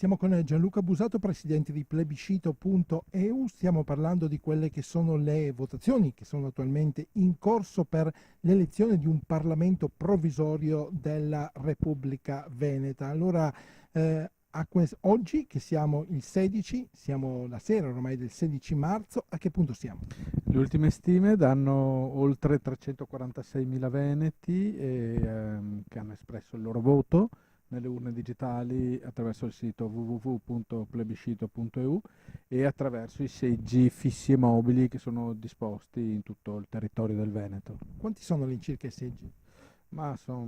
Siamo con Gianluca Busato, presidente di plebiscito.eu. Stiamo parlando di quelle che sono le votazioni che sono attualmente in corso per l'elezione di un Parlamento provvisorio della Repubblica Veneta. Allora, oggi che siamo il 16, siamo la sera ormai del 16 marzo, a che punto siamo? Le ultime stime danno oltre 346.000 veneti che hanno espresso il loro voto nelle urne digitali attraverso il sito www.plebiscito.eu e attraverso i seggi fissi e mobili che sono disposti in tutto il territorio del Veneto. Quanti sono all'incirca i seggi? Ma sono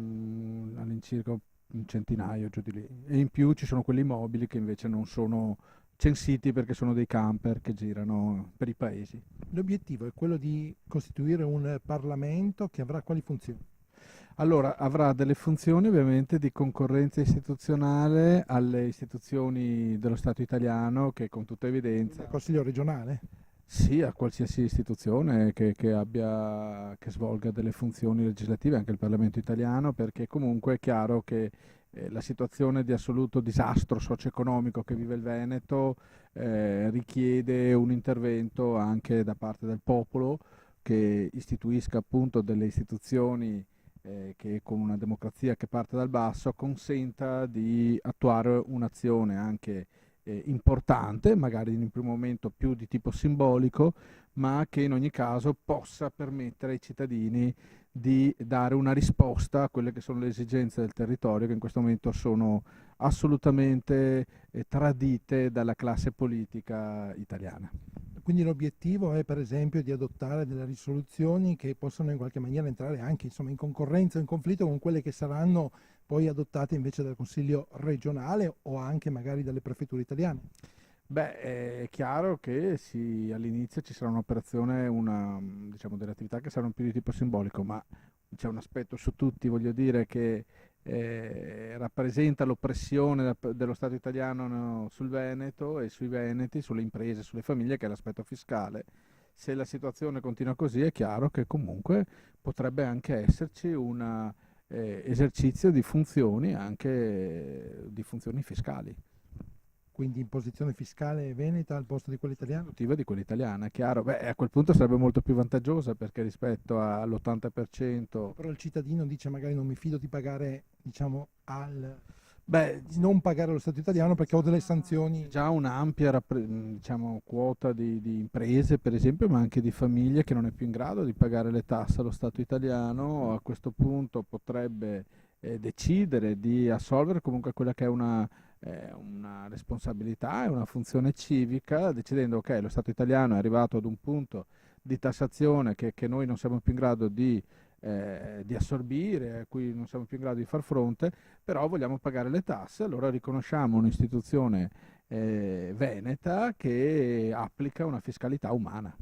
all'incirca un centinaio giù di lì. E in più ci sono quelli mobili che invece non sono censiti perché sono dei camper che girano per i paesi. L'obiettivo è quello di costituire un Parlamento che avrà quali funzioni? Allora, avrà delle funzioni ovviamente di concorrenza istituzionale alle istituzioni dello Stato italiano che con tutta Quindi evidenza, al Consiglio regionale? sì, a qualsiasi istituzione che svolga delle funzioni legislative, anche il Parlamento italiano, perché comunque è chiaro che la situazione di assoluto disastro socio-economico che vive il Veneto richiede un intervento anche da parte del popolo che istituisca appunto delle istituzioni che con una democrazia che parte dal basso consenta di attuare un'azione anche importante, magari in un primo momento più di tipo simbolico, ma che in ogni caso possa permettere ai cittadini di dare una risposta a quelle che sono le esigenze del territorio che in questo momento sono assolutamente tradite dalla classe politica italiana. Quindi l'obiettivo è per esempio di adottare delle risoluzioni che possano in qualche maniera entrare anche insomma, in concorrenza o in conflitto con quelle che saranno poi adottate invece dal Consiglio regionale o anche magari dalle prefetture italiane. Beh, è chiaro che all'inizio ci sarà un'operazione, diciamo, delle attività che saranno più di tipo simbolico, ma c'è un aspetto su tutti, voglio dire, che rappresenta l'oppressione dello Stato italiano sul Veneto e sui veneti, sulle imprese, sulle famiglie, che è l'aspetto fiscale. Se la situazione continua così, è chiaro che comunque potrebbe anche esserci un esercizio di funzioni, anche di funzioni fiscali. Quindi imposizione fiscale veneta al posto di quella italiana. Produttiva di quella italiana, è chiaro. Beh, a quel punto sarebbe molto più vantaggiosa perché rispetto all'80%. Però il cittadino dice magari non mi fido di pagare, diciamo, Beh, di non pagare allo Stato italiano perché ho delle c'è sanzioni. già un'ampia diciamo, quota di imprese, per esempio, ma anche di famiglie che non è più in grado di pagare le tasse allo Stato italiano. A questo punto potrebbe decidere di assolvere comunque quella che è una responsabilità e una funzione civica, decidendo che lo Stato italiano è arrivato ad un punto di tassazione che noi non siamo più in grado di assorbire, a cui non siamo più in grado di far fronte, però vogliamo pagare le tasse, allora riconosciamo un'istituzione veneta che applica una fiscalità umana.